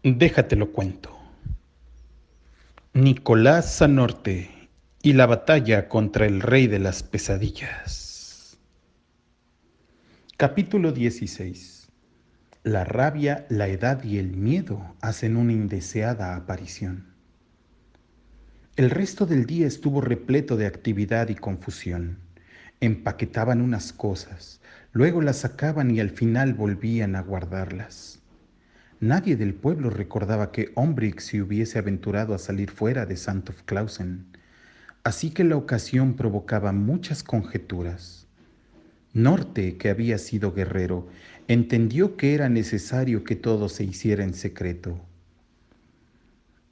Déjatelo cuento. Nicolás Zanorte y la batalla contra el rey de las pesadillas. Capítulo 16. La rabia, la edad y el miedo hacen una indeseada aparición. El resto del día estuvo repleto de actividad y confusión. Empaquetaban unas cosas, luego las sacaban y al final volvían a guardarlas. Nadie del pueblo recordaba que Ombric se hubiese aventurado a salir fuera de St. of Clausen, así que la ocasión provocaba muchas conjeturas. Norte, que había sido guerrero, entendió que era necesario que todo se hiciera en secreto.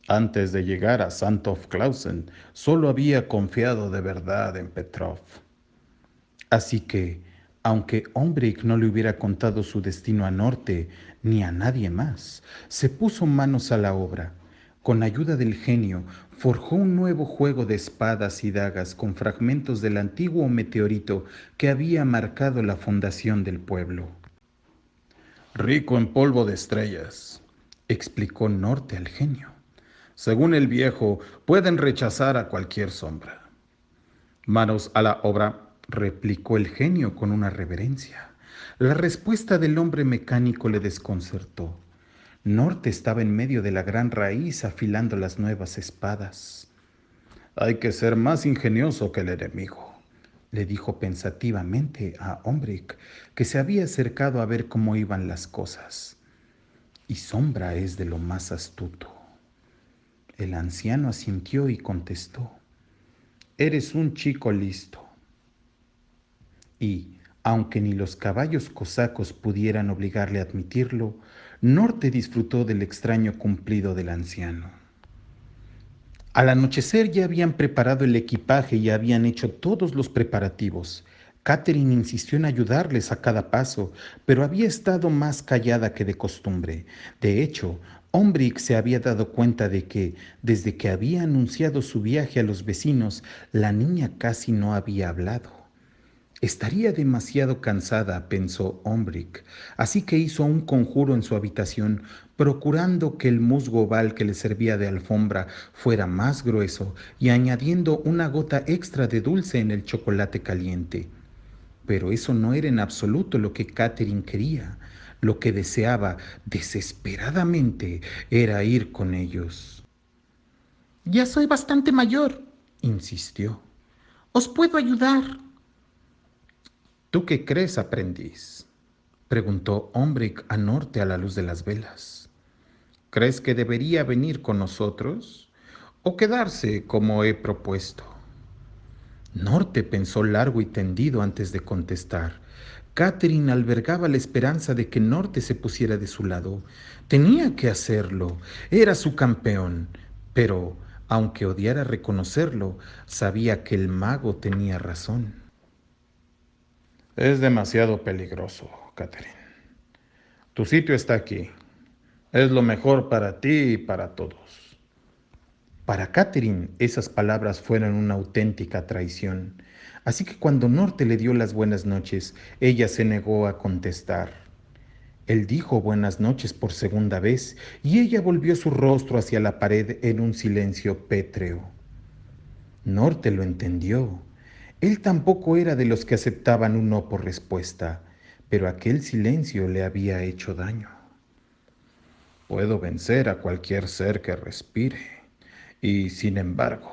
Antes de llegar a St. of Clausen, solo había confiado de verdad en Petrov. Así que, aunque Ombric no le hubiera contado su destino a Norte ni a nadie más, se puso manos a la obra. Con ayuda del genio, forjó un nuevo juego de espadas y dagas con fragmentos del antiguo meteorito que había marcado la fundación del pueblo. Rico en polvo de estrellas, explicó Norte al genio. Según el viejo, pueden rechazar a cualquier sombra. Manos a la obra, replicó el genio con una reverencia. La respuesta del hombre mecánico le desconcertó. Norte estaba en medio de la gran raíz afilando las nuevas espadas. Hay que ser más ingenioso que el enemigo, le dijo pensativamente a Ombric, que se había acercado a ver cómo iban las cosas. Y Sombra es de lo más astuto. El anciano asintió y contestó: Eres un chico listo. Y, aunque ni los caballos cosacos pudieran obligarle a admitirlo, Norte disfrutó del extraño cumplido del anciano. Al anochecer ya habían preparado el equipaje y habían hecho todos los preparativos. Catherine insistió en ayudarles a cada paso, pero había estado más callada que de costumbre. De hecho, Ombric se había dado cuenta de que, desde que había anunciado su viaje a los vecinos, la niña casi no había hablado. Estaría demasiado cansada, pensó Ombric, así que hizo un conjuro en su habitación, procurando que el musgo oval que le servía de alfombra fuera más grueso y añadiendo una gota extra de dulce en el chocolate caliente. Pero eso no era en absoluto lo que Catherine quería. Lo que deseaba desesperadamente era ir con ellos. Ya soy bastante mayor, insistió. Os puedo ayudar. ¿Tú qué crees, aprendiz?, preguntó Ombric a Norte a la luz de las velas. ¿Crees que debería venir con nosotros o quedarse como he propuesto? Norte pensó largo y tendido antes de contestar. Catherine albergaba la esperanza de que Norte se pusiera de su lado. Tenía que hacerlo. Era su campeón. Pero, aunque odiara reconocerlo, sabía que el mago tenía razón. Es demasiado peligroso, Catherine. Tu sitio está aquí. Es lo mejor para ti y para todos. Para Catherine, esas palabras fueron una auténtica traición. Así que cuando Norte le dio las buenas noches, ella se negó a contestar. Él dijo buenas noches por segunda vez y ella volvió su rostro hacia la pared en un silencio pétreo. Norte lo entendió. Él tampoco era de los que aceptaban un no por respuesta, pero aquel silencio le había hecho daño. Puedo vencer a cualquier ser que respire, y sin embargo,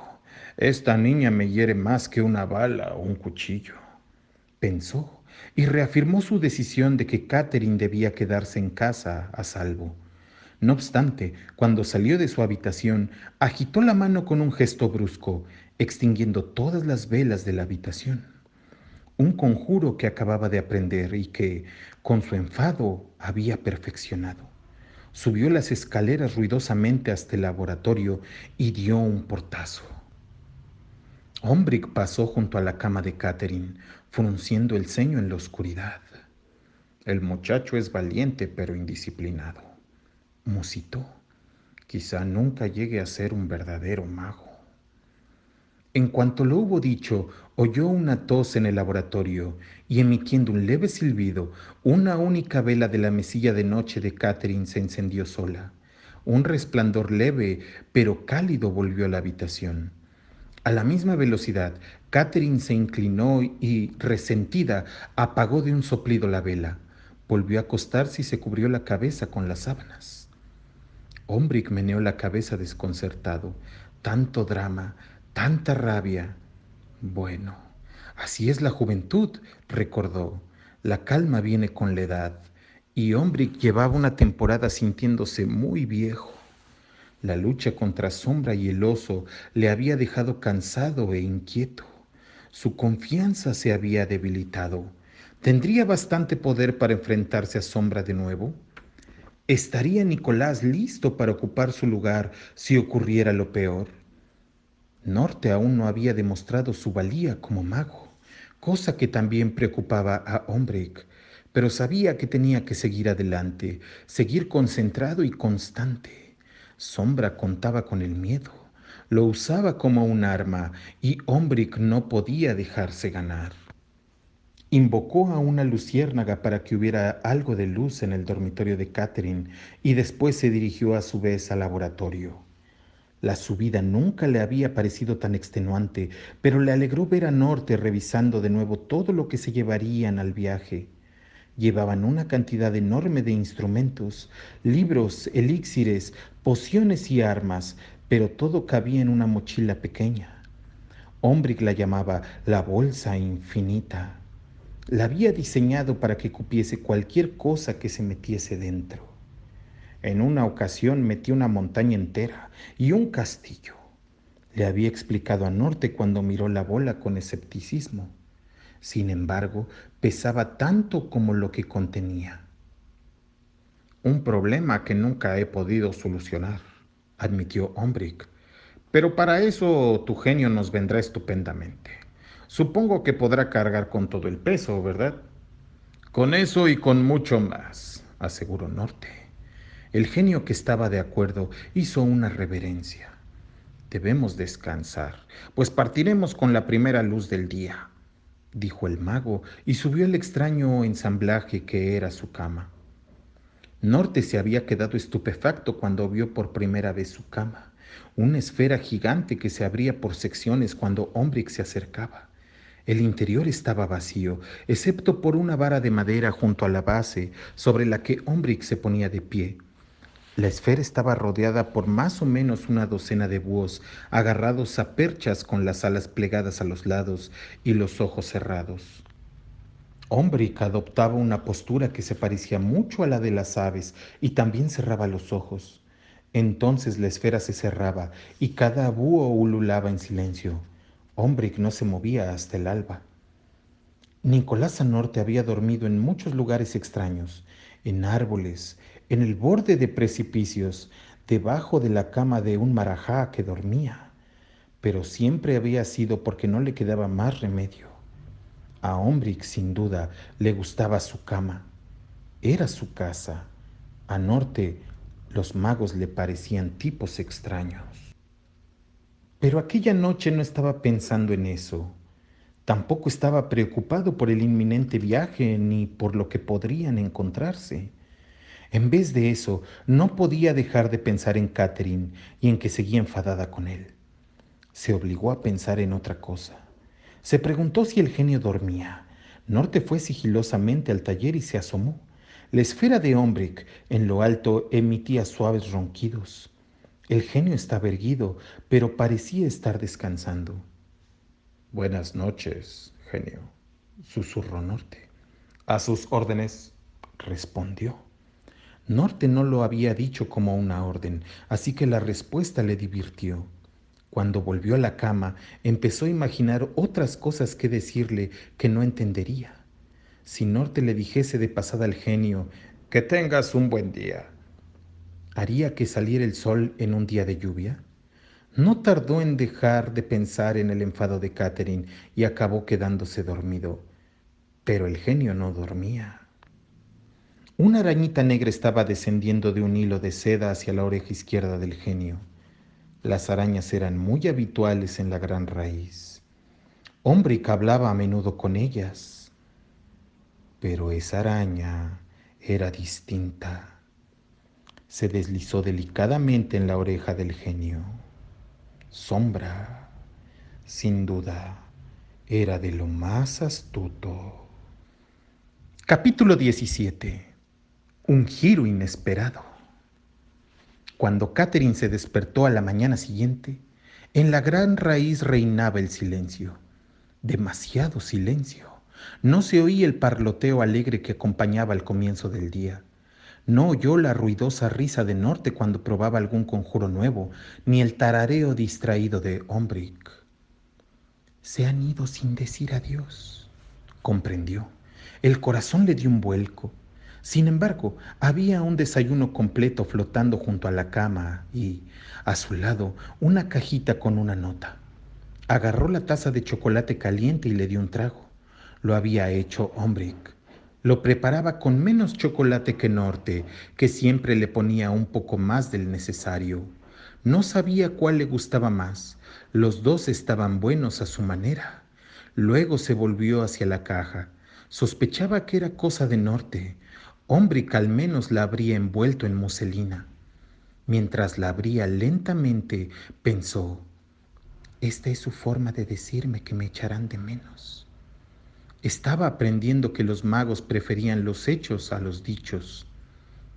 esta niña me hiere más que una bala o un cuchillo, pensó, y reafirmó su decisión de que Catherine debía quedarse en casa a salvo. No obstante, cuando salió de su habitación, agitó la mano con un gesto brusco, extinguiendo todas las velas de la habitación. Un conjuro que acababa de aprender y que, con su enfado, había perfeccionado. Subió las escaleras ruidosamente hasta el laboratorio y dio un portazo. Ombric pasó junto a la cama de Catherine, frunciendo el ceño en la oscuridad. El muchacho es valiente pero indisciplinado, musitó. Quizá nunca llegue a ser un verdadero mago. En cuanto lo hubo dicho, oyó una tos en el laboratorio y, emitiendo un leve silbido, una única vela de la mesilla de noche de Catherine se encendió sola. Un resplandor leve pero cálido volvió a la habitación. A la misma velocidad, Catherine se inclinó y, resentida, apagó de un soplido la vela. Volvió a acostarse y se cubrió la cabeza con las sábanas. Ombrick meneó la cabeza desconcertado. Tanto drama, tanta rabia. Bueno, así es la juventud, recordó. La calma viene con la edad. Y Ombrick llevaba una temporada sintiéndose muy viejo. La lucha contra Sombra y el oso le había dejado cansado e inquieto. Su confianza se había debilitado. ¿Tendría bastante poder para enfrentarse a Sombra de nuevo? ¿Estaría Nicolás listo para ocupar su lugar si ocurriera lo peor? Norte aún no había demostrado su valía como mago, cosa que también preocupaba a Ombrick, pero sabía que tenía que seguir adelante, seguir concentrado y constante. Sombra contaba con el miedo, lo usaba como un arma y Ombrick no podía dejarse ganar. Invocó a una luciérnaga para que hubiera algo de luz en el dormitorio de Catherine y después se dirigió a su vez al laboratorio. La subida nunca le había parecido tan extenuante, pero le alegró ver a Norte revisando de nuevo todo lo que se llevarían al viaje. Llevaban una cantidad enorme de instrumentos, libros, elixires, pociones y armas, pero todo cabía en una mochila pequeña. Ombrick la llamaba la bolsa infinita. La había diseñado para que cupiese cualquier cosa que se metiese dentro. En una ocasión metió una montaña entera y un castillo. Le había explicado a Norte cuando miró la bola con escepticismo. Sin embargo, pesaba tanto como lo que contenía. Un problema que nunca he podido solucionar, admitió Ombrick. Pero para eso tu genio nos vendrá estupendamente. Supongo que podrá cargar con todo el peso, ¿verdad? Con eso y con mucho más, aseguró Norte. El genio, que estaba de acuerdo, hizo una reverencia. Debemos descansar, pues partiremos con la primera luz del día, dijo el mago y subió el extraño ensamblaje que era su cama. Norte se había quedado estupefacto cuando vio por primera vez su cama, una esfera gigante que se abría por secciones cuando Ombrick se acercaba. El interior estaba vacío, excepto por una vara de madera junto a la base, sobre la que Ombrick se ponía de pie. La esfera estaba rodeada por más o menos una docena de búhos, agarrados a perchas con las alas plegadas a los lados y los ojos cerrados. Ombrick adoptaba una postura que se parecía mucho a la de las aves y también cerraba los ojos. Entonces la esfera se cerraba y cada búho ululaba en silencio. Ombrick no se movía hasta el alba. Nicolás Norte había dormido en muchos lugares extraños, en árboles, en el borde de precipicios, debajo de la cama de un marajá que dormía, pero siempre había sido porque no le quedaba más remedio. A Ombrick, sin duda, le gustaba su cama. Era su casa. A Norte, los magos le parecían tipos extraños. Pero aquella noche no estaba pensando en eso. Tampoco estaba preocupado por el inminente viaje ni por lo que podrían encontrarse. En vez de eso, no podía dejar de pensar en Catherine y en que seguía enfadada con él. Se obligó a pensar en otra cosa. Se preguntó si el genio dormía. Norte fue sigilosamente al taller y se asomó. La esfera de Ombrick en lo alto emitía suaves ronquidos. El genio estaba erguido, pero parecía estar descansando. Buenas noches, genio, susurró Norte. A sus órdenes, respondió. Norte no lo había dicho como una orden, así que la respuesta le divirtió. Cuando volvió a la cama, empezó a imaginar otras cosas que decirle que no entendería. Si Norte le dijese de pasada al genio, que tengas un buen día, ¿haría que saliera el sol en un día de lluvia? No tardó en dejar de pensar en el enfado de Catherine y acabó quedándose dormido. Pero el genio no dormía. Una arañita negra estaba descendiendo de un hilo de seda hacia la oreja izquierda del genio. Las arañas eran muy habituales en la gran raíz. Ombrick hablaba a menudo con ellas, pero esa araña era distinta. Se deslizó delicadamente en la oreja del genio. Sombra, sin duda, era de lo más astuto. Capítulo 17. Un giro inesperado. Cuando Catherine se despertó a la mañana siguiente, en la gran raíz reinaba el silencio. Demasiado silencio. No se oía el parloteo alegre que acompañaba el comienzo del día. No oyó la ruidosa risa de Norte cuando probaba algún conjuro nuevo, ni el tarareo distraído de Ombrick. Se han ido sin decir adiós, comprendió. El corazón le dio un vuelco. Sin embargo, había un desayuno completo flotando junto a la cama y, a su lado, una cajita con una nota. Agarró la taza de chocolate caliente y le dio un trago. Lo había hecho Ombrick. Lo preparaba con menos chocolate que Norte, que siempre le ponía un poco más del necesario. No sabía cuál le gustaba más. Los dos estaban buenos a su manera. Luego se volvió hacia la caja. Sospechaba que era cosa de Norte. Ombrick al menos la habría envuelto en muselina. Mientras la abría lentamente, pensó: esta es su forma de decirme que me echarán de menos. Estaba aprendiendo que los magos preferían los hechos a los dichos.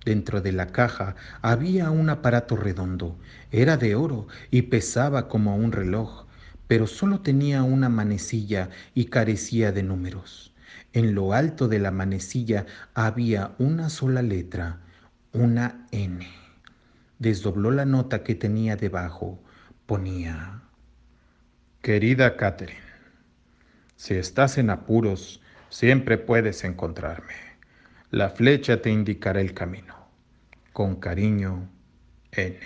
Dentro de la caja había un aparato redondo. Era de oro y pesaba como un reloj, pero solo tenía una manecilla y carecía de números. En lo alto de la manecilla había una sola letra, una N. Desdobló la nota que tenía debajo. Ponía: Querida Catherine, si estás en apuros, siempre puedes encontrarme. La flecha te indicará el camino. Con cariño, N.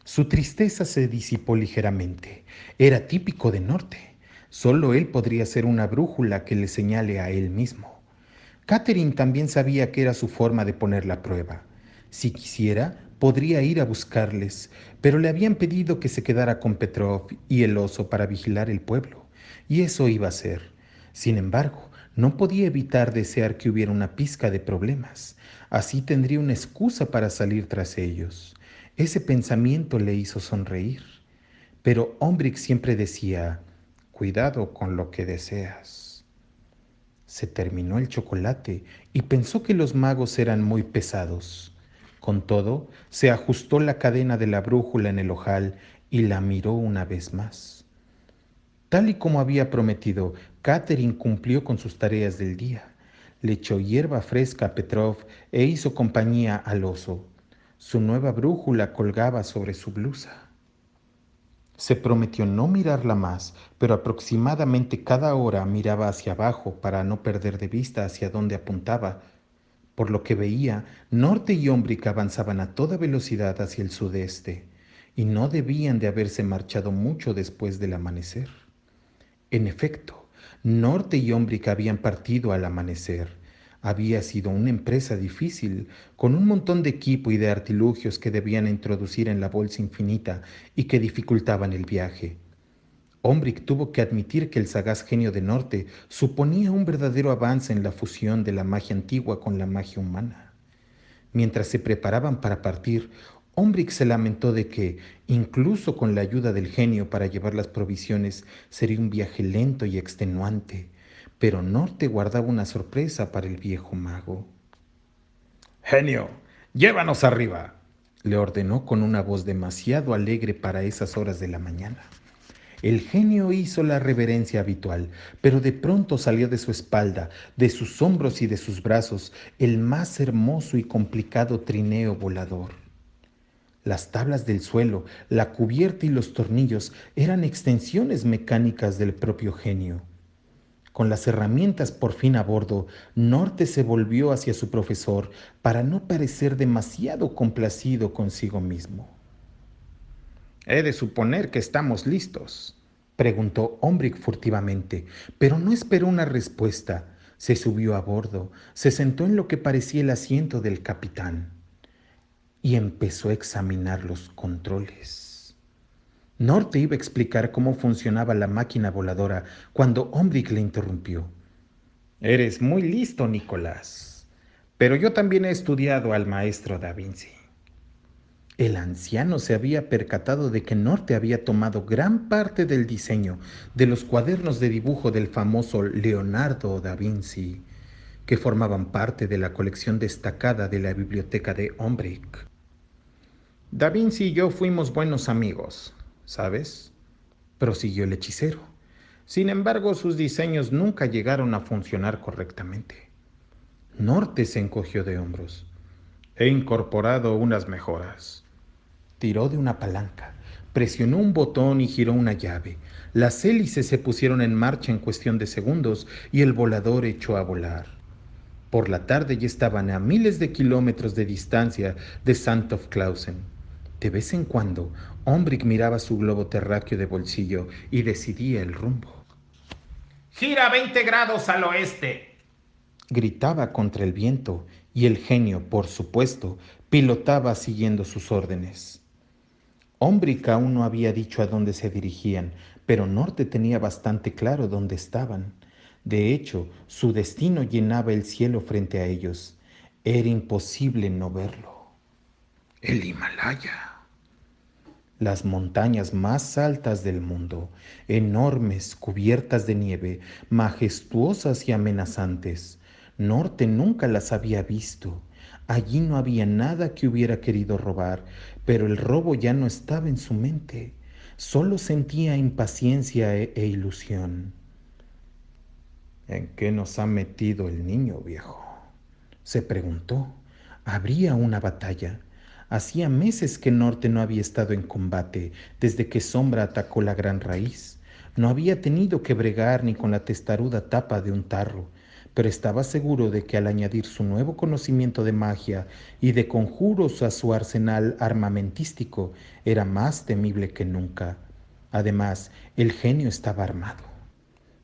Su tristeza se disipó ligeramente. Era típico de Norte. Solo él podría ser una brújula que le señale a él mismo. Catherine también sabía que era su forma de poner la prueba. Si quisiera, podría ir a buscarles, pero le habían pedido que se quedara con Petrov y el oso para vigilar el pueblo, y eso iba a ser. Sin embargo, no podía evitar desear que hubiera una pizca de problemas. Así tendría una excusa para salir tras ellos. Ese pensamiento le hizo sonreír. Pero Ombrick siempre decía: cuidado con lo que deseas. Se terminó el chocolate y pensó que los magos eran muy pesados. Con todo, se ajustó la cadena de la brújula en el ojal y la miró una vez más. Tal y como había prometido, Catherine cumplió con sus tareas del día. Le echó hierba fresca a Petrov e hizo compañía al oso. Su nueva brújula colgaba sobre su blusa. Se prometió no mirarla más, pero aproximadamente cada hora miraba hacia abajo para no perder de vista hacia dónde apuntaba. Por lo que veía, Norte y Ombrick avanzaban a toda velocidad hacia el sudeste, y no debían de haberse marchado mucho después del amanecer. En efecto, Norte y Ombrick habían partido al amanecer. Había sido una empresa difícil, con un montón de equipo y de artilugios que debían introducir en la bolsa infinita y que dificultaban el viaje. Ombrick tuvo que admitir que el sagaz genio de Norte suponía un verdadero avance en la fusión de la magia antigua con la magia humana. Mientras se preparaban para partir, Ombrick se lamentó de que, incluso con la ayuda del genio para llevar las provisiones, sería un viaje lento y extenuante, pero Norte guardaba una sorpresa para el viejo mago. Genio, llévanos arriba, le ordenó con una voz demasiado alegre para esas horas de la mañana. El genio hizo la reverencia habitual, pero de pronto salió de su espalda, de sus hombros y de sus brazos el más hermoso y complicado trineo volador. Las tablas del suelo, la cubierta y los tornillos eran extensiones mecánicas del propio genio. Con las herramientas por fin a bordo, Norte se volvió hacia su profesor para no parecer demasiado complacido consigo mismo. «He de suponer que estamos listos», preguntó Ombrick furtivamente, pero no esperó una respuesta. Se subió a bordo, se sentó en lo que parecía el asiento del capitán y empezó a examinar los controles. Norte iba a explicar cómo funcionaba la máquina voladora cuando Ombrick le interrumpió. «Eres muy listo, Nicolás, pero yo también he estudiado al maestro Da Vinci. El anciano se había percatado de que Norte había tomado gran parte del diseño de los cuadernos de dibujo del famoso Leonardo da Vinci, que formaban parte de la colección destacada de la biblioteca de Ombrick. Da Vinci y yo fuimos buenos amigos, ¿sabes?, prosiguió el hechicero. Sin embargo, sus diseños nunca llegaron a funcionar correctamente. Norte se encogió de hombros. He incorporado unas mejoras. Tiró de una palanca, presionó un botón y giró una llave. Las hélices se pusieron en marcha en cuestión de segundos y el volador echó a volar. Por la tarde ya estaban a miles de kilómetros de distancia de Santolf Clausen. De vez en cuando, Ombrick miraba su globo terráqueo de bolsillo y decidía el rumbo. Gira 20 grados al oeste. Gritaba contra el viento y el genio, por supuesto, pilotaba siguiendo sus órdenes. Ombrick aún no había dicho a dónde se dirigían, pero Norte tenía bastante claro dónde estaban. De hecho, su destino llenaba el cielo frente a ellos. Era imposible no verlo. El Himalaya. Las montañas más altas del mundo, enormes, cubiertas de nieve, majestuosas y amenazantes. Norte nunca las había visto. Allí no había nada que hubiera querido robar, pero el robo ya no estaba en su mente. Solo sentía impaciencia e ilusión. ¿En qué nos ha metido el niño, viejo?, se preguntó. ¿Habría una batalla? Hacía meses que Norte no había estado en combate desde que Sombra atacó la gran raíz. No había tenido que bregar ni con la testaruda tapa de un tarro, pero estaba seguro de que al añadir su nuevo conocimiento de magia y de conjuros a su arsenal armamentístico, era más temible que nunca. Además, el genio estaba armado.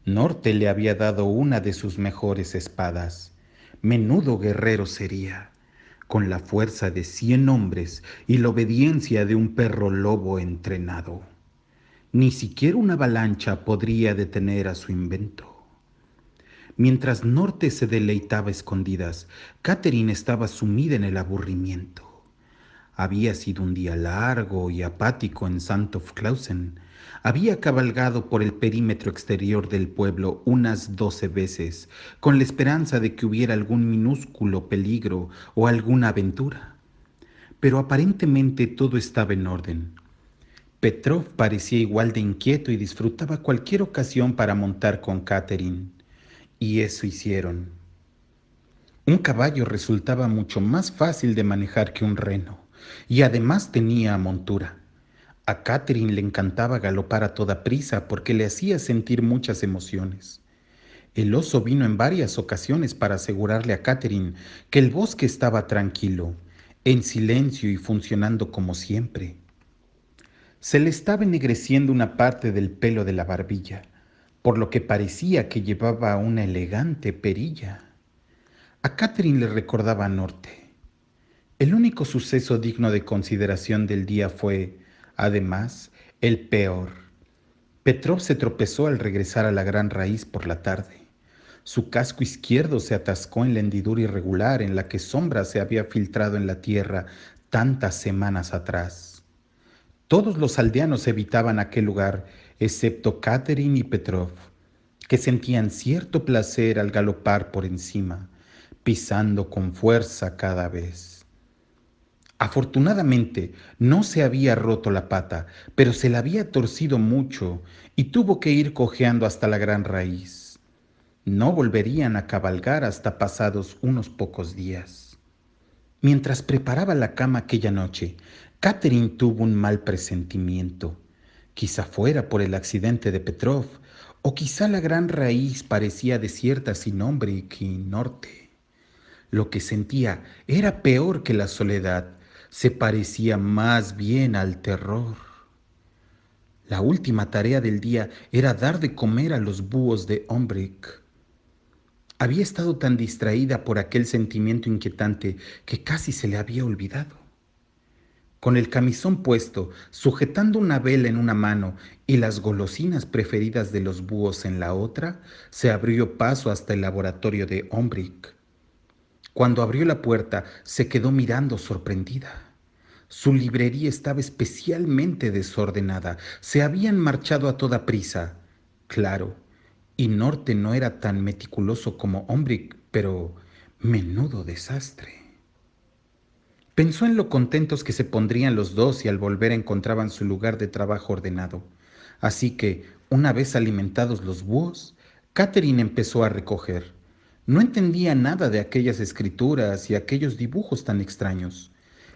Norte le había dado una de sus mejores espadas. Menudo guerrero sería, con la fuerza de 100 hombres y la obediencia de un perro lobo entrenado. Ni siquiera una avalancha podría detener a su invento. Mientras Norte se deleitaba a escondidas, Catherine estaba sumida en el aburrimiento. Había sido un día largo y apático en Santolf Clausen. Había cabalgado por el perímetro exterior del pueblo unas 12 veces, con la esperanza de que hubiera algún minúsculo peligro o alguna aventura. Pero aparentemente todo estaba en orden. Petrov parecía igual de inquieto y disfrutaba cualquier ocasión para montar con Catherine. Y eso hicieron. Un caballo resultaba mucho más fácil de manejar que un reno, y además tenía montura. A Catherine le encantaba galopar a toda prisa porque le hacía sentir muchas emociones. El oso vino en varias ocasiones para asegurarle a Catherine que el bosque estaba tranquilo, en silencio y funcionando como siempre. Se le estaba ennegreciendo una parte del pelo de la barbilla, por lo que parecía que llevaba una elegante perilla. A Catherine le recordaba a Norte. El único suceso digno de consideración del día fue, además, el peor. Petrov se tropezó al regresar a la gran raíz por la tarde. Su casco izquierdo se atascó en la hendidura irregular en la que Sombra se había filtrado en la tierra tantas semanas atrás. Todos los aldeanos evitaban aquel lugar, excepto Catherine y Petrov, que sentían cierto placer al galopar por encima, pisando con fuerza cada vez. Afortunadamente, no se había roto la pata, pero se la había torcido mucho y tuvo que ir cojeando hasta la gran raíz. No volverían a cabalgar hasta pasados unos pocos días. Mientras preparaba la cama aquella noche, Catherine tuvo un mal presentimiento. Quizá fuera por el accidente de Petrov, o quizá la gran raíz parecía desierta sin hombre y norte. Lo que sentía era peor que la soledad, se parecía más bien al terror. La última tarea del día era dar de comer a los búhos de Ombrick. Había estado tan distraída por aquel sentimiento inquietante que casi se le había olvidado. Con el camisón puesto, sujetando una vela en una mano y las golosinas preferidas de los búhos en la otra, se abrió paso hasta el laboratorio de Ombrick. Cuando abrió la puerta, se quedó mirando sorprendida. Su librería estaba especialmente desordenada. Se habían marchado a toda prisa. Claro, y Norte no era tan meticuloso como Ombrick, pero menudo desastre. Pensó en lo contentos que se pondrían los dos si al volver encontraban su lugar de trabajo ordenado. Así que, una vez alimentados los búhos, Catherine empezó a recoger. No entendía nada de aquellas escrituras y aquellos dibujos tan extraños.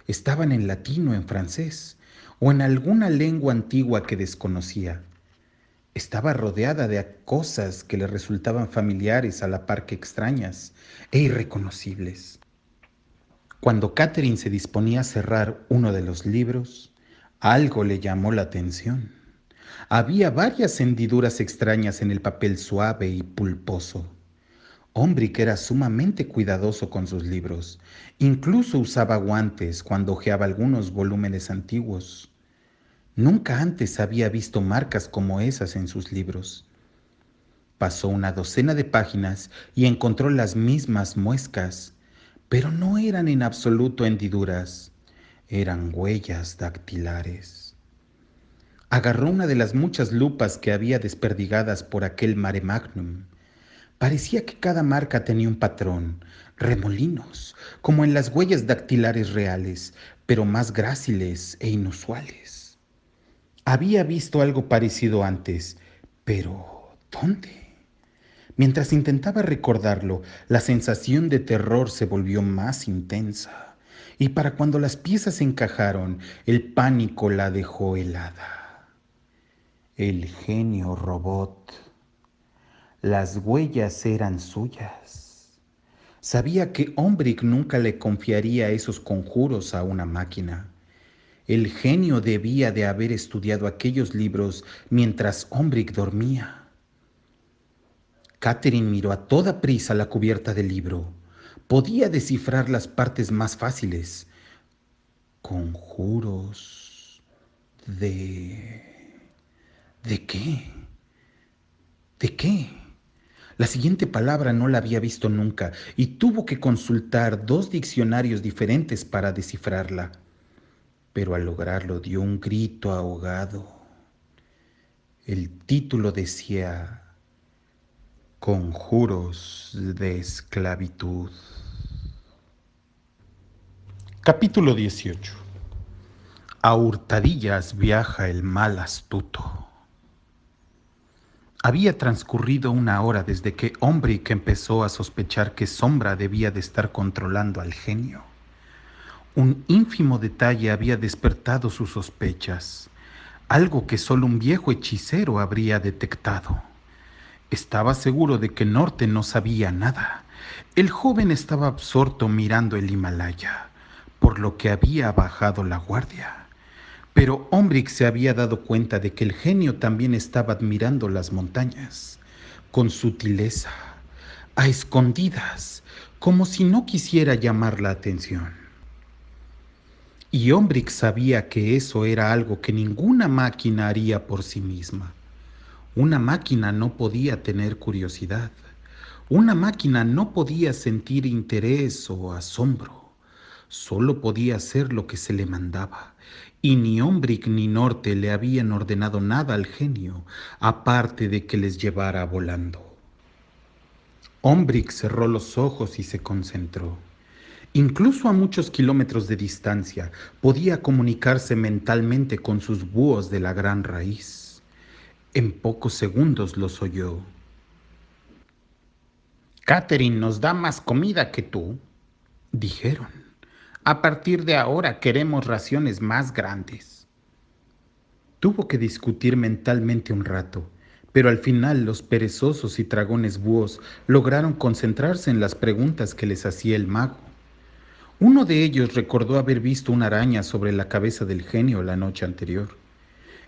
Estaban en latín o en francés, o en alguna lengua antigua que desconocía. Estaba rodeada de cosas que le resultaban familiares a la par que extrañas e irreconocibles. Cuando Catherine se disponía a cerrar uno de los libros, algo le llamó la atención. Había varias hendiduras extrañas en el papel suave y pulposo. Ombrick era sumamente cuidadoso con sus libros. Incluso usaba guantes cuando hojeaba algunos volúmenes antiguos. Nunca antes había visto marcas como esas en sus libros. Pasó una docena de páginas y encontró las mismas muescas, pero no eran en absoluto hendiduras, eran huellas dactilares. Agarró una de las muchas lupas que había desperdigadas por aquel mare magnum. Parecía que cada marca tenía un patrón, remolinos, como en las huellas dactilares reales, pero más gráciles e inusuales. Había visto algo parecido antes, pero ¿dónde? Mientras intentaba recordarlo, la sensación de terror se volvió más intensa, y para cuando las piezas encajaron, el pánico la dejó helada. El genio robot. Las huellas eran suyas. Sabía que Ombrick nunca le confiaría esos conjuros a una máquina. El genio debía de haber estudiado aquellos libros mientras Ombrick dormía. Catherine miró a toda prisa la cubierta del libro. Podía descifrar las partes más fáciles. Conjuros de... ¿De qué? ¿De qué? La siguiente palabra no la había visto nunca y tuvo que consultar 2 diccionarios diferentes para descifrarla. Pero al lograrlo dio un grito ahogado. El título decía Conjuros de esclavitud. Capítulo 18. A hurtadillas viaja el mal astuto. Había transcurrido 1 hora desde que Ombrick empezó a sospechar que Sombra debía de estar controlando al genio. Un ínfimo detalle había despertado sus sospechas, algo que solo un viejo hechicero habría detectado. Estaba seguro de que Norte no sabía nada. El joven estaba absorto mirando el Himalaya, por lo que había bajado la guardia. Pero Ombrick se había dado cuenta de que el genio también estaba admirando las montañas, con sutileza, a escondidas, como si no quisiera llamar la atención. Y Ombrick sabía que eso era algo que ninguna máquina haría por sí misma. Una máquina no podía tener curiosidad. Una máquina no podía sentir interés o asombro. Solo podía hacer lo que se le mandaba. Y ni Ombrick ni Norte le habían ordenado nada al genio, aparte de que les llevara volando. Ombrick cerró los ojos y se concentró. Incluso a muchos kilómetros de distancia, podía comunicarse mentalmente con sus búhos de la gran raíz. En pocos segundos los oyó. Catherine nos da más comida que tú, Dijeron. A partir de ahora queremos raciones más grandes. Tuvo que discutir mentalmente un rato, pero al final los perezosos y dragones búhos lograron concentrarse en las preguntas que les hacía el mago. Uno de ellos recordó haber visto una araña sobre la cabeza del genio la noche anterior.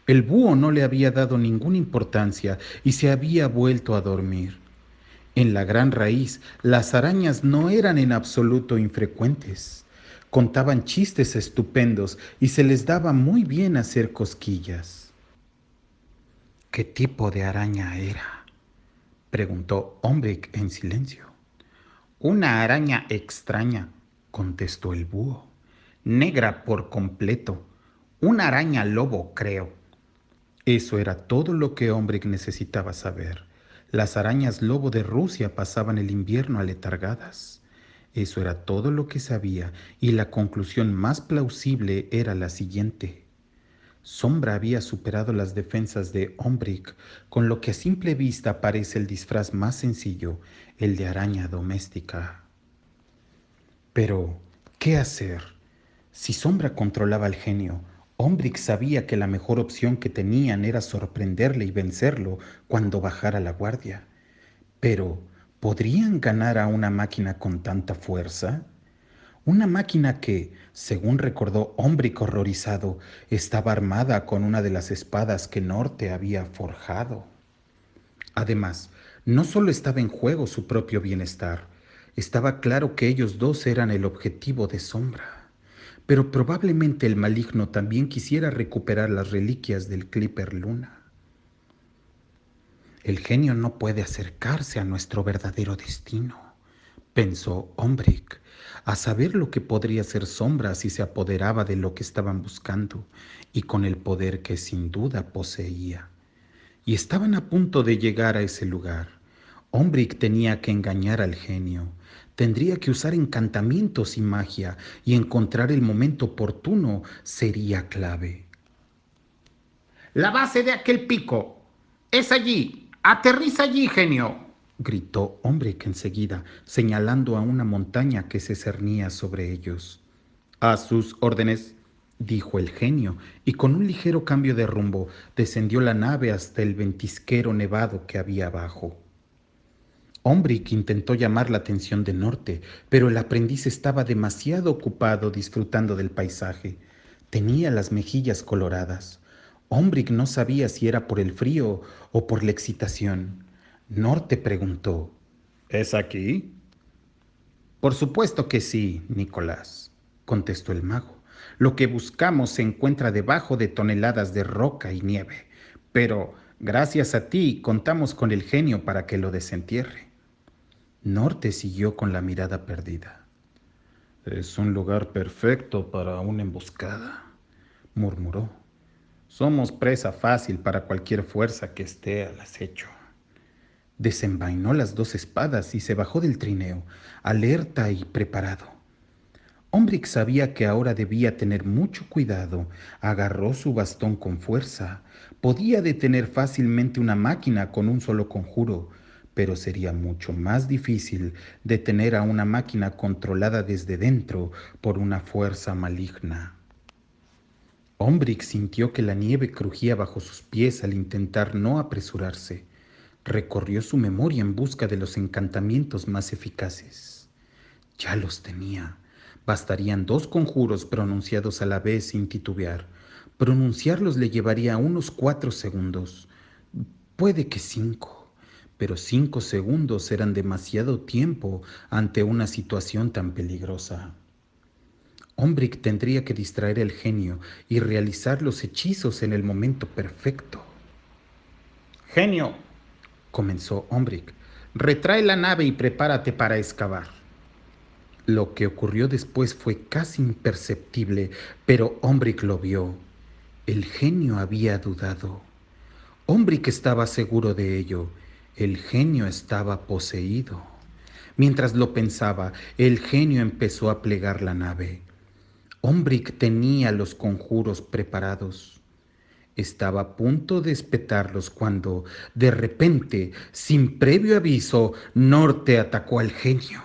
El búho no le había dado ninguna importancia y se había vuelto a dormir. En la gran raíz, las arañas no eran en absoluto infrecuentes. Contaban chistes estupendos y se les daba muy bien hacer cosquillas. ¿Qué tipo de araña era?, preguntó Ombrick en silencio. Una araña extraña, contestó el búho. Negra por completo. Una araña lobo, creo. Eso era todo lo que Ombrick necesitaba saber. Las arañas lobo de Rusia pasaban el invierno aletargadas. Eso era todo lo que sabía, y la conclusión más plausible era la siguiente. Sombra había superado las defensas de Ombrick, con lo que a simple vista parece el disfraz más sencillo, el de araña doméstica. Pero, ¿qué hacer? Si Sombra controlaba al genio, Ombrick sabía que la mejor opción que tenían era sorprenderle y vencerlo cuando bajara la guardia. Pero, ¿podrían ganar a una máquina con tanta fuerza? Una máquina que, según recordó Ombrick horrorizado, estaba armada con una de las espadas que Norte había forjado. Además, no solo estaba en juego su propio bienestar, estaba claro que ellos dos eran el objetivo de Sombra. Pero probablemente el maligno también quisiera recuperar las reliquias del Clipper Luna. El genio no puede acercarse a nuestro verdadero destino, pensó Ombrick, a saber lo que podría ser Sombra si se apoderaba de lo que estaban buscando y con el poder que sin duda poseía. Y estaban a punto de llegar a ese lugar. Ombrick tenía que engañar al genio. Tendría que usar encantamientos y magia, y encontrar el momento oportuno sería clave. La base de aquel pico. Es allí. Aterriza allí, genio, gritó Ombrick enseguida, señalando a una montaña que se cernía sobre ellos. A sus órdenes, dijo el genio, y con un ligero cambio de rumbo descendió la nave hasta el ventisquero nevado que había abajo. Ombrick intentó llamar la atención de Norte, pero el aprendiz estaba demasiado ocupado disfrutando del paisaje. Tenía las mejillas coloradas. Ombrick no sabía si era por el frío o por la excitación. Norte preguntó: ¿Es aquí? Por supuesto que sí, Nicolás, contestó el mago. Lo que buscamos se encuentra debajo de toneladas de roca y nieve, pero gracias a ti contamos con el genio para que lo desentierre. Norte siguió con la mirada perdida. Es un lugar perfecto para una emboscada, murmuró. Somos presa fácil para cualquier fuerza que esté al acecho. Desenvainó las dos espadas y se bajó del trineo, alerta y preparado. Ombrick sabía que ahora debía tener mucho cuidado. Agarró su bastón con fuerza. Podía detener fácilmente una máquina con un solo conjuro, pero sería mucho más difícil detener a una máquina controlada desde dentro por una fuerza maligna. Ombrick sintió que la nieve crujía bajo sus pies al intentar no apresurarse. Recorrió su memoria en busca de los encantamientos más eficaces. Ya los tenía. Bastarían 2 conjuros pronunciados a la vez sin titubear. Pronunciarlos le llevaría unos 4 segundos. Puede que 5, pero 5 segundos eran demasiado tiempo ante una situación tan peligrosa. Ombrick tendría que distraer al genio y realizar los hechizos en el momento perfecto. Genio, comenzó Ombrick, retrae la nave y prepárate para excavar. Lo que ocurrió después fue casi imperceptible, pero Ombrick lo vio. El genio había dudado. Ombrick estaba seguro de ello. El genio estaba poseído. Mientras lo pensaba, el genio empezó a plegar la nave. Ombrick tenía los conjuros preparados. Estaba a punto de espetarlos cuando, de repente, sin previo aviso, Norte atacó al genio.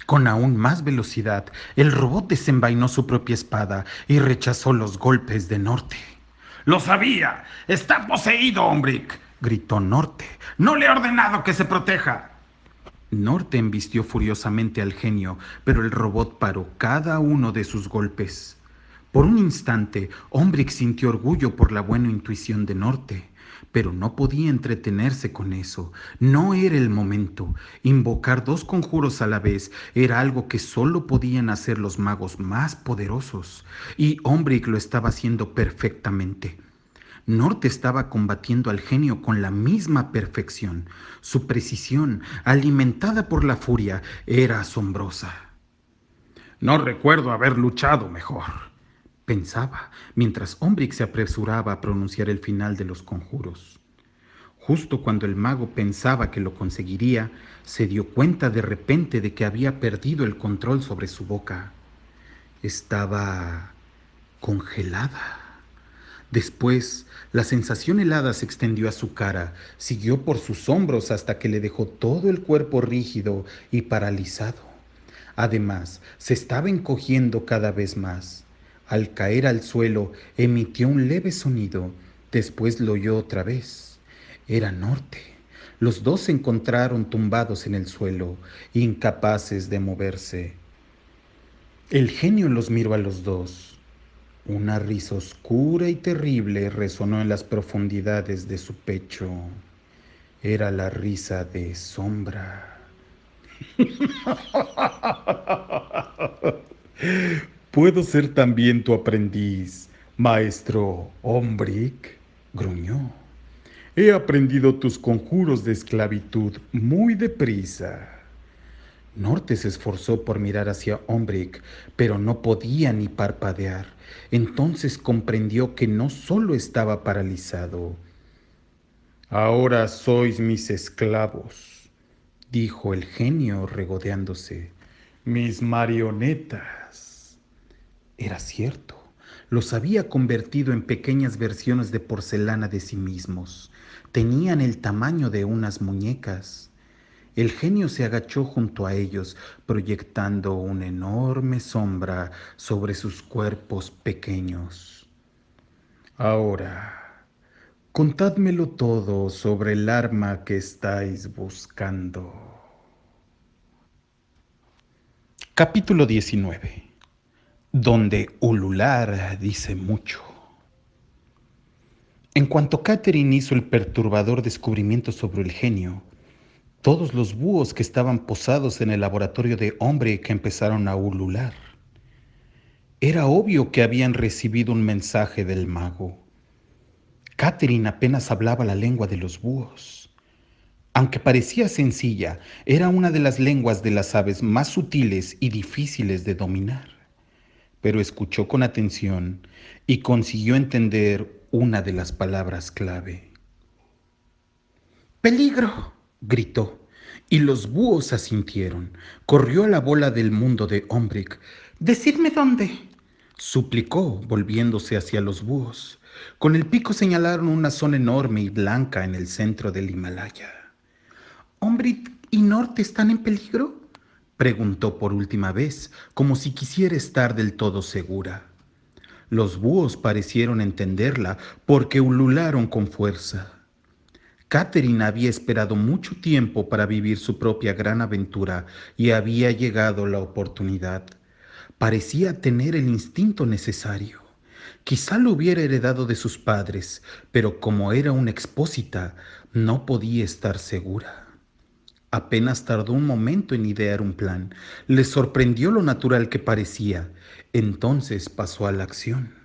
Con aún más velocidad, el robot desenvainó su propia espada y rechazó los golpes de Norte. ¡Lo sabía! ¡Está poseído, Ombrick!, gritó Norte. ¡No le he ordenado que se proteja! Norte embistió furiosamente al genio, pero el robot paró cada uno de sus golpes. Por un instante, Ombrick sintió orgullo por la buena intuición de Norte, pero no podía entretenerse con eso. No era el momento. Invocar 2 conjuros a la vez era algo que solo podían hacer los magos más poderosos, y Ombrick lo estaba haciendo perfectamente. Norte estaba combatiendo al genio con la misma perfección. Su precisión, alimentada por la furia, era asombrosa. No recuerdo haber luchado mejor, pensaba, mientras Ombric se apresuraba a pronunciar el final de los conjuros. Justo cuando el mago pensaba que lo conseguiría, se dio cuenta de repente de que había perdido el control sobre su boca. Estaba congelada. Después, la sensación helada se extendió a su cara, siguió por sus hombros hasta que le dejó todo el cuerpo rígido y paralizado. Además, se estaba encogiendo cada vez más. Al caer al suelo, emitió un leve sonido. Después lo oyó otra vez. Era Norte. Los dos se encontraron tumbados en el suelo, incapaces de moverse. El genio los miró a los dos. Una risa oscura y terrible resonó en las profundidades de su pecho. Era la risa de Sombra. ¿Puedo ser también tu aprendiz, maestro Ombric? Gruñó. He aprendido tus conjuros de esclavitud muy deprisa. Norte se esforzó por mirar hacia Ombric, pero no podía ni parpadear. Entonces comprendió que no solo estaba paralizado. Ahora sois mis esclavos, dijo el genio regodeándose. Mis marionetas. Era cierto. Los había convertido en pequeñas versiones de porcelana de sí mismos. Tenían el tamaño de unas muñecas. El genio se agachó junto a ellos, proyectando una enorme sombra sobre sus cuerpos pequeños. Ahora, contádmelo todo sobre el arma que estáis buscando. Capítulo 19, donde ulular dice mucho. En cuanto Catherine hizo el perturbador descubrimiento sobre el genio, todos los búhos que estaban posados en el laboratorio de Ombric empezaron a ulular. Era obvio que habían recibido un mensaje del mago. Catherine apenas hablaba la lengua de los búhos. Aunque parecía sencilla, era una de las lenguas de las aves más sutiles y difíciles de dominar. Pero escuchó con atención y consiguió entender una de las palabras clave. ¡Peligro!, gritó, y los búhos asintieron. Corrió a la bola del mundo de Ombric. «¡Decidme dónde!», suplicó, volviéndose hacia los búhos. Con el pico señalaron una zona enorme y blanca en el centro del Himalaya. «¿Ombric y Norte están en peligro?», preguntó por última vez, como si quisiera estar del todo segura. Los búhos parecieron entenderla porque ulularon con fuerza. Catherine había esperado mucho tiempo para vivir su propia gran aventura y había llegado la oportunidad. Parecía tener el instinto necesario. Quizá lo hubiera heredado de sus padres, pero como era una expósita, no podía estar segura. Apenas tardó un momento en idear un plan. Le sorprendió lo natural que parecía. Entonces pasó a la acción.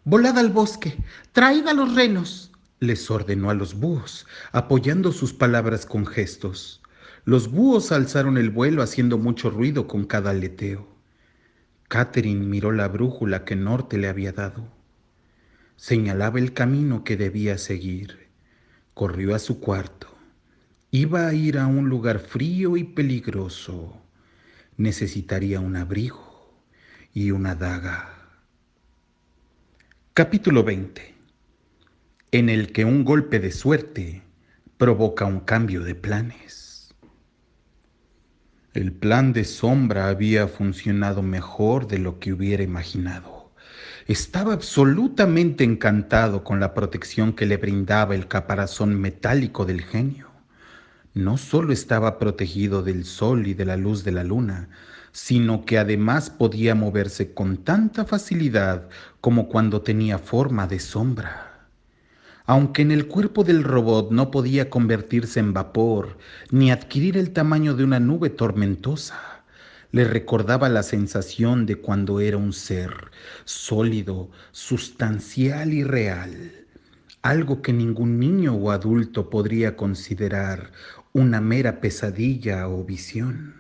«Volad al bosque, traed a los renos», les ordenó a los búhos, apoyando sus palabras con gestos. Los búhos alzaron el vuelo haciendo mucho ruido con cada aleteo. Catherine miró la brújula que Norte le había dado. Señalaba el camino que debía seguir. Corrió a su cuarto. Iba a ir a un lugar frío y peligroso. Necesitaría un abrigo y una daga. Capítulo 20, en el que un golpe de suerte provoca un cambio de planes. El plan de Sombra había funcionado mejor de lo que hubiera imaginado. Estaba absolutamente encantado con la protección que le brindaba el caparazón metálico del genio. No solo estaba protegido del sol y de la luz de la luna, sino que además podía moverse con tanta facilidad como cuando tenía forma de sombra. Aunque en el cuerpo del robot no podía convertirse en vapor ni adquirir el tamaño de una nube tormentosa, Le recordaba la sensación de cuando era un ser sólido, sustancial y real, algo que ningún niño o adulto podría considerar una mera pesadilla o visión.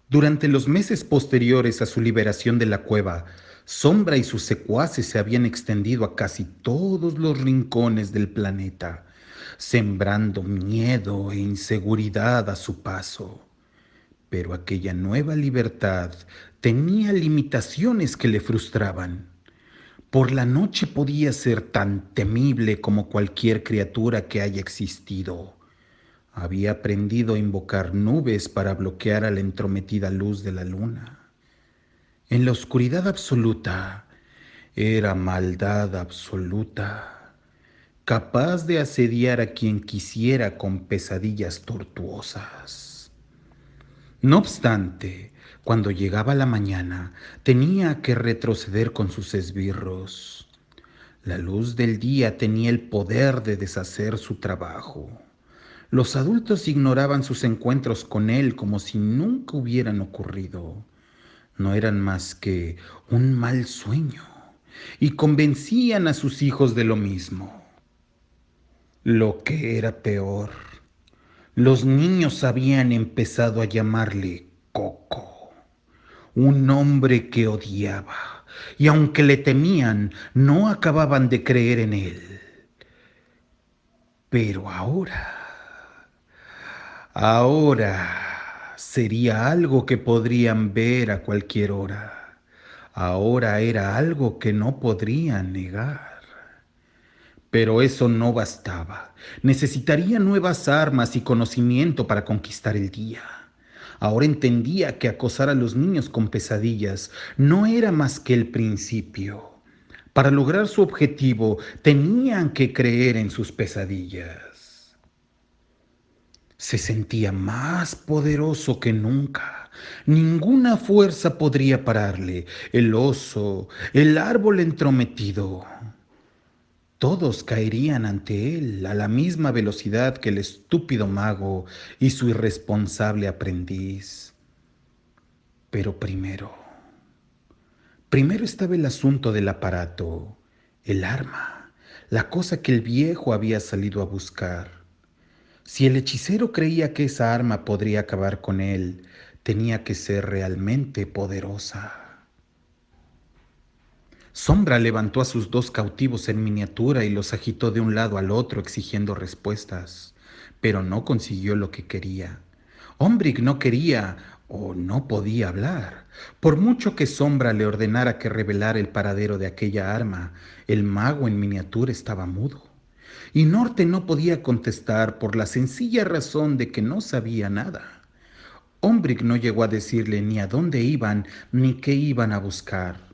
Durante los meses posteriores a su liberación de la cueva, Sombra y sus secuaces se habían extendido a casi todos los rincones del planeta, sembrando miedo e inseguridad a su paso. Pero aquella nueva libertad tenía limitaciones que le frustraban. Por la noche podía ser tan temible como cualquier criatura que haya existido. Había aprendido a invocar nubes para bloquear a la entrometida luz de la luna. En la oscuridad absoluta era maldad absoluta, capaz de asediar a quien quisiera con pesadillas tortuosas. No obstante, cuando llegaba la mañana, tenía que retroceder con sus esbirros. La luz del día tenía el poder de deshacer su trabajo. Los adultos ignoraban sus encuentros con él como si nunca hubieran ocurrido. No eran más que un mal sueño y convencían a sus hijos de lo mismo. Lo que era peor, los niños habían empezado a llamarle Coco, un hombre que odiaba, y aunque le temían, no acababan de creer en él. Pero ahora sería algo que podrían ver a cualquier hora. Ahora era algo que no podrían negar. Pero eso no bastaba. Necesitaría nuevas armas y conocimiento para conquistar el día. Ahora entendía que acosar a los niños con pesadillas no era más que el principio. Para lograr su objetivo, tenían que creer en sus pesadillas. Se sentía más poderoso que nunca. Ninguna fuerza podría pararle. El oso, el árbol entrometido. Todos caerían ante él a la misma velocidad que el estúpido mago y su irresponsable aprendiz. Pero primero estaba el asunto del aparato, el arma, la cosa que el viejo había salido a buscar. Si el hechicero creía que esa arma podría acabar con él, tenía que ser realmente poderosa. Sombra levantó a sus dos cautivos en miniatura y los agitó de un lado al otro exigiendo respuestas, pero no consiguió lo que quería. Ombric no quería o no podía hablar. Por mucho que Sombra le ordenara que revelara el paradero de aquella arma, el mago en miniatura estaba mudo. Y Norte no podía contestar por la sencilla razón de que no sabía nada. Ombric no llegó a decirle ni a dónde iban ni qué iban a buscar.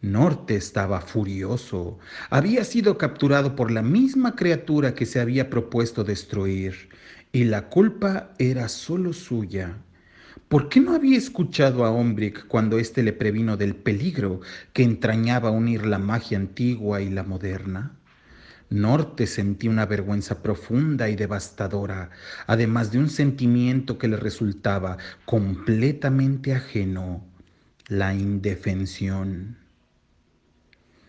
Norte estaba furioso. Había sido capturado por la misma criatura que se había propuesto destruir, y la culpa era solo suya. ¿Por qué no había escuchado a Ombric cuando éste le previno del peligro que entrañaba unir la magia antigua y la moderna? Norte sentía una vergüenza profunda y devastadora, además de un sentimiento que le resultaba completamente ajeno: la indefensión.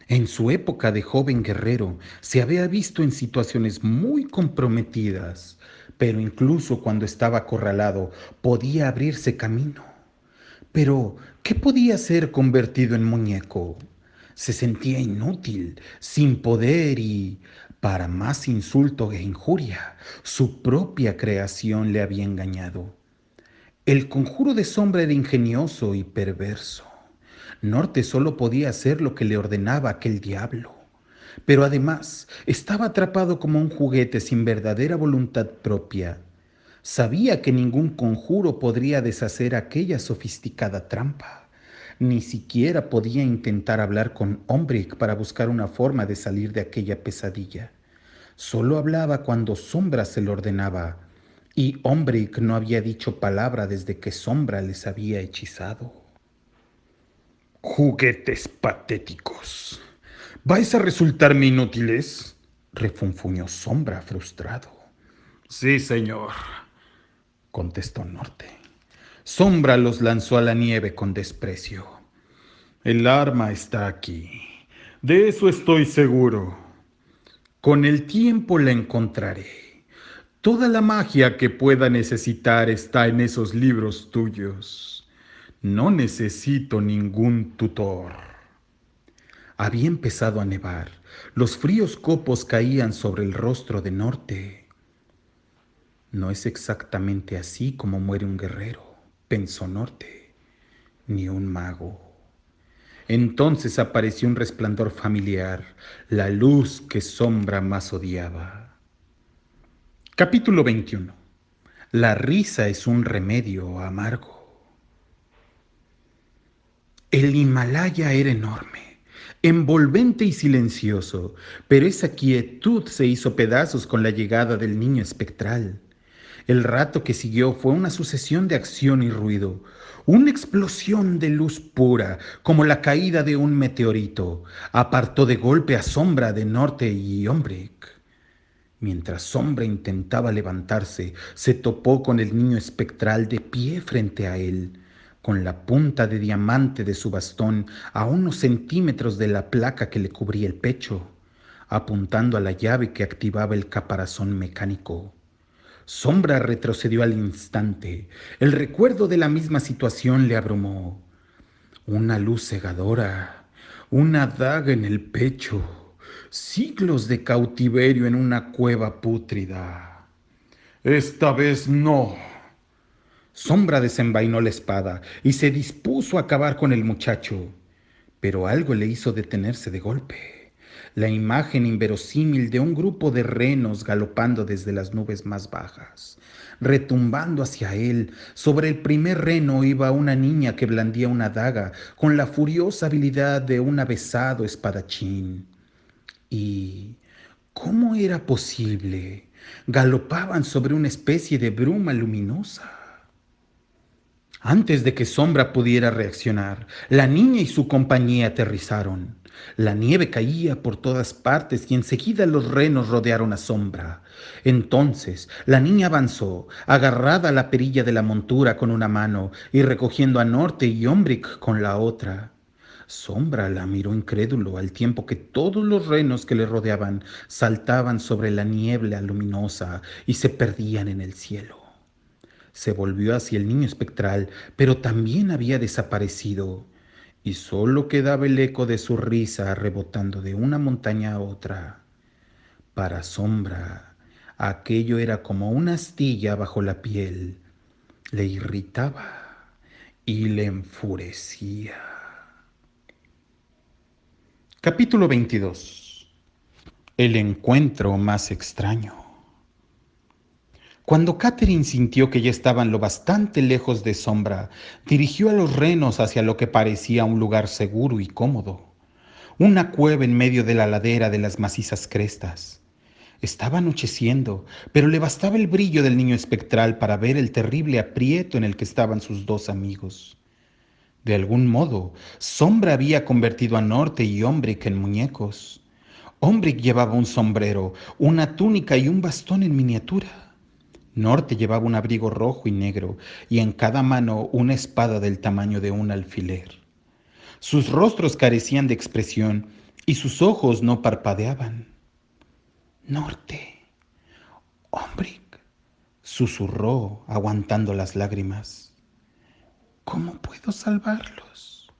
En su época de joven guerrero se había visto en situaciones muy comprometidas, pero incluso cuando estaba acorralado podía abrirse camino. Pero, ¿qué podía ser convertido en muñeco? Se sentía inútil, sin poder y, para más insulto e injuria, su propia creación le había engañado. El conjuro de Sombra era ingenioso y perverso. Norte solo podía hacer lo que le ordenaba aquel diablo. Pero además estaba atrapado como un juguete sin verdadera voluntad propia. Sabía que ningún conjuro podría deshacer aquella sofisticada trampa. Ni siquiera podía intentar hablar con Ombric para buscar una forma de salir de aquella pesadilla. Solo hablaba cuando Sombra se lo ordenaba, y Ombric no había dicho palabra desde que Sombra les había hechizado. Juguetes patéticos. ¿Vais a resultarme inútiles? Refunfuñó Sombra frustrado. Sí, señor, contestó Norte. Sombra los lanzó a la nieve con desprecio. El arma está aquí. De eso estoy seguro. Con el tiempo la encontraré. Toda la magia que pueda necesitar está en esos libros tuyos. No necesito ningún tutor. Había empezado a nevar. Los fríos copos caían sobre el rostro de Norte. No es exactamente así como muere un guerrero, pensó Norte, ni un mago. Entonces apareció un resplandor familiar, la luz que Sombra más odiaba. Capítulo 21. La risa es un remedio amargo. El Himalaya era enorme, envolvente y silencioso, pero esa quietud se hizo pedazos con la llegada del niño espectral. El rato que siguió fue una sucesión de acción y ruido, una explosión de luz pura, como la caída de un meteorito. Apartó de golpe a Sombra de Norte y Ombrick. Mientras Sombra intentaba levantarse, se topó con el niño espectral de pie frente a él, con la punta de diamante de su bastón a unos centímetros de la placa que le cubría el pecho, apuntando a la llave que activaba el caparazón mecánico. Sombra retrocedió al instante. El recuerdo de la misma situación le abrumó. Una luz cegadora, una daga en el pecho, siglos de cautiverio en una cueva pútrida. Esta vez no. Sombra desenvainó la espada y se dispuso a acabar con el muchacho, pero algo le hizo detenerse de golpe. La imagen inverosímil de un grupo de renos galopando desde las nubes más bajas, retumbando hacia él. Sobre el primer reno iba una niña que blandía una daga con la furiosa habilidad de un avesado espadachín. ¿Y cómo era posible? Galopaban sobre una especie de bruma luminosa. Antes de que Sombra pudiera reaccionar, la niña y su compañía aterrizaron. La nieve caía por todas partes y enseguida los renos rodearon a Sombra. Entonces la niña avanzó, agarrada a la perilla de la montura con una mano y recogiendo a Norte y Ombrick con la otra. Sombra la miró incrédulo al tiempo que todos los renos que le rodeaban saltaban sobre la niebla luminosa y se perdían en el cielo. Se volvió hacia el niño espectral, pero también había desaparecido, y solo quedaba el eco de su risa rebotando de una montaña a otra. Para Sombra, aquello era como una astilla bajo la piel. Le irritaba y le enfurecía. Capítulo 22. El encuentro más extraño. Cuando Catherine sintió que ya estaban lo bastante lejos de Sombra, dirigió a los renos hacia lo que parecía un lugar seguro y cómodo, una cueva en medio de la ladera de las macizas crestas. Estaba anocheciendo, pero le bastaba el brillo del niño espectral para ver el terrible aprieto en el que estaban sus dos amigos. De algún modo, Sombra había convertido a Norte y Ombrick en muñecos. Ombrick llevaba un sombrero, una túnica y un bastón en miniatura. Norte llevaba un abrigo rojo y negro y en cada mano una espada del tamaño de un alfiler. Sus rostros carecían de expresión y sus ojos no parpadeaban. Norte, Ombrick, susurró, aguantando las lágrimas. ¿Cómo puedo salvarlos?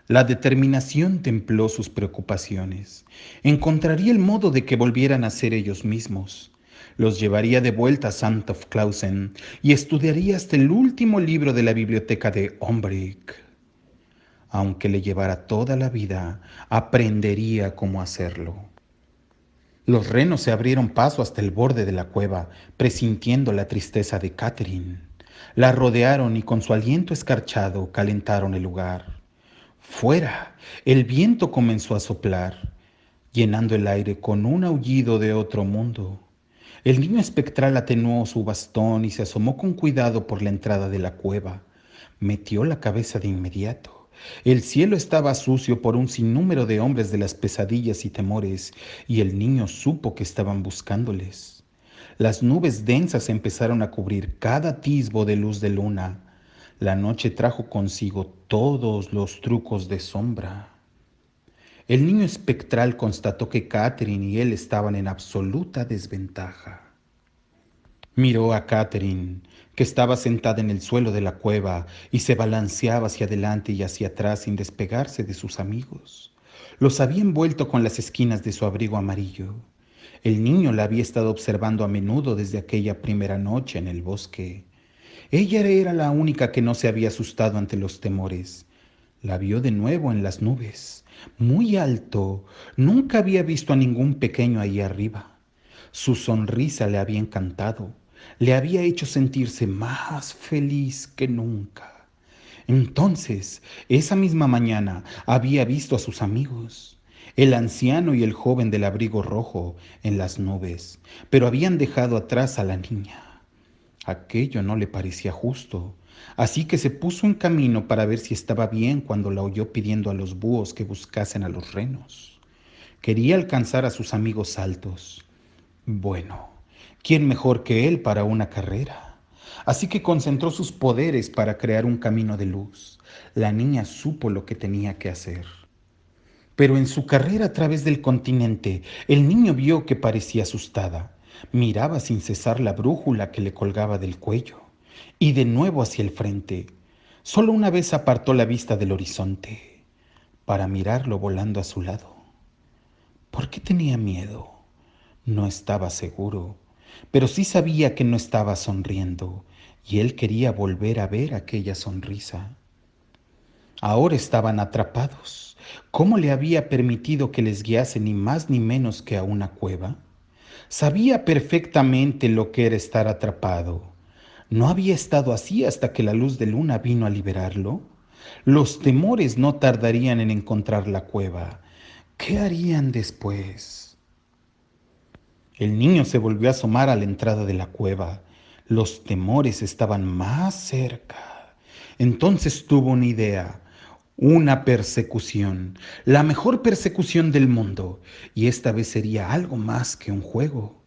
La determinación templó sus preocupaciones. Encontraría el modo de que volvieran a ser ellos mismos. Los llevaría de vuelta a Sandhof Clausen y estudiaría hasta el último libro de la biblioteca de Ombrick. Aunque le llevara toda la vida, aprendería cómo hacerlo. Los renos se abrieron paso hasta el borde de la cueva, presintiendo la tristeza de Catherine. La rodearon y con su aliento escarchado calentaron el lugar. Fuera, el viento comenzó a soplar, llenando el aire con un aullido de otro mundo. El niño espectral atenuó su bastón y se asomó con cuidado por la entrada de la cueva. Metió la cabeza de inmediato. El cielo estaba sucio por un sinnúmero de hombres de las pesadillas y temores, y el niño supo que estaban buscándoles. Las nubes densas empezaron a cubrir cada atisbo de luz de luna. La noche trajo consigo todos los trucos de sombra. El niño espectral constató que Catherine y él estaban en absoluta desventaja. Miró a Catherine, que estaba sentada en el suelo de la cueva y se balanceaba hacia adelante y hacia atrás sin despegarse de sus amigos. Los había envuelto con las esquinas de su abrigo amarillo. El niño la había estado observando a menudo desde aquella primera noche en el bosque. Ella era la única que no se había asustado ante los temores. La vio de nuevo en las nubes, muy alto. Nunca había visto a ningún pequeño ahí arriba. Su sonrisa le había encantado, le había hecho sentirse más feliz que nunca. Entonces, esa misma mañana, había visto a sus amigos, el anciano y el joven del abrigo rojo, en las nubes, pero habían dejado atrás a la niña. Aquello no le parecía justo, así que se puso en camino para ver si estaba bien cuando la oyó pidiendo a los búhos que buscasen a los renos. Quería alcanzar a sus amigos altos. Bueno, ¿quién mejor que él para una carrera? Así que concentró sus poderes para crear un camino de luz. La niña supo lo que tenía que hacer. Pero en su carrera a través del continente, el niño vio que parecía asustada. Miraba sin cesar la brújula que le colgaba del cuello, y de nuevo hacia el frente. Solo una vez apartó la vista del horizonte, para mirarlo volando a su lado. ¿Por qué tenía miedo? No estaba seguro, pero sí sabía que no estaba sonriendo, y él quería volver a ver aquella sonrisa. Ahora estaban atrapados. ¿Cómo le había permitido que les guiase ni más ni menos que a una cueva? Sabía perfectamente lo que era estar atrapado. ¿No había estado así hasta que la luz de luna vino a liberarlo? Los temores no tardarían en encontrar la cueva. ¿Qué harían después? El niño se volvió a asomar a la entrada de la cueva. Los temores estaban más cerca. Entonces tuvo una idea. Una persecución, la mejor persecución del mundo, y esta vez sería algo más que un juego.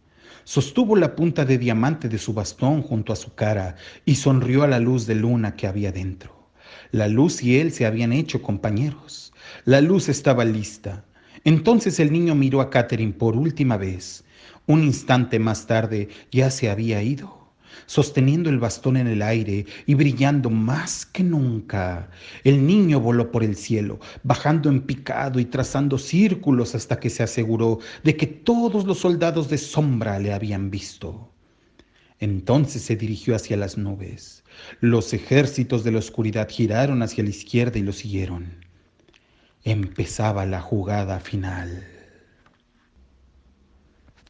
Sostuvo la punta de diamante de su bastón junto a su cara y sonrió a la luz de luna que había dentro. La luz y él se habían hecho compañeros. La luz estaba lista. Entonces el niño miró a Catherine por última vez. Un instante más tarde ya se había ido, sosteniendo el bastón en el aire y brillando más que nunca. El niño voló por el cielo, bajando en picado y trazando círculos hasta que se aseguró de que todos los soldados de sombra le habían visto. Entonces se dirigió hacia las nubes. Los ejércitos de la oscuridad giraron hacia la izquierda y lo siguieron. Empezaba la jugada final.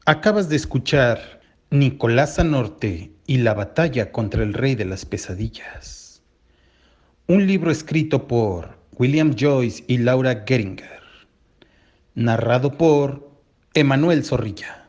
Acabas de escuchar Nicolás Anorte y la batalla contra el rey de las pesadillas. Un libro escrito por William Joyce y Laura Geringer. Narrado por Emanuel Zorrilla.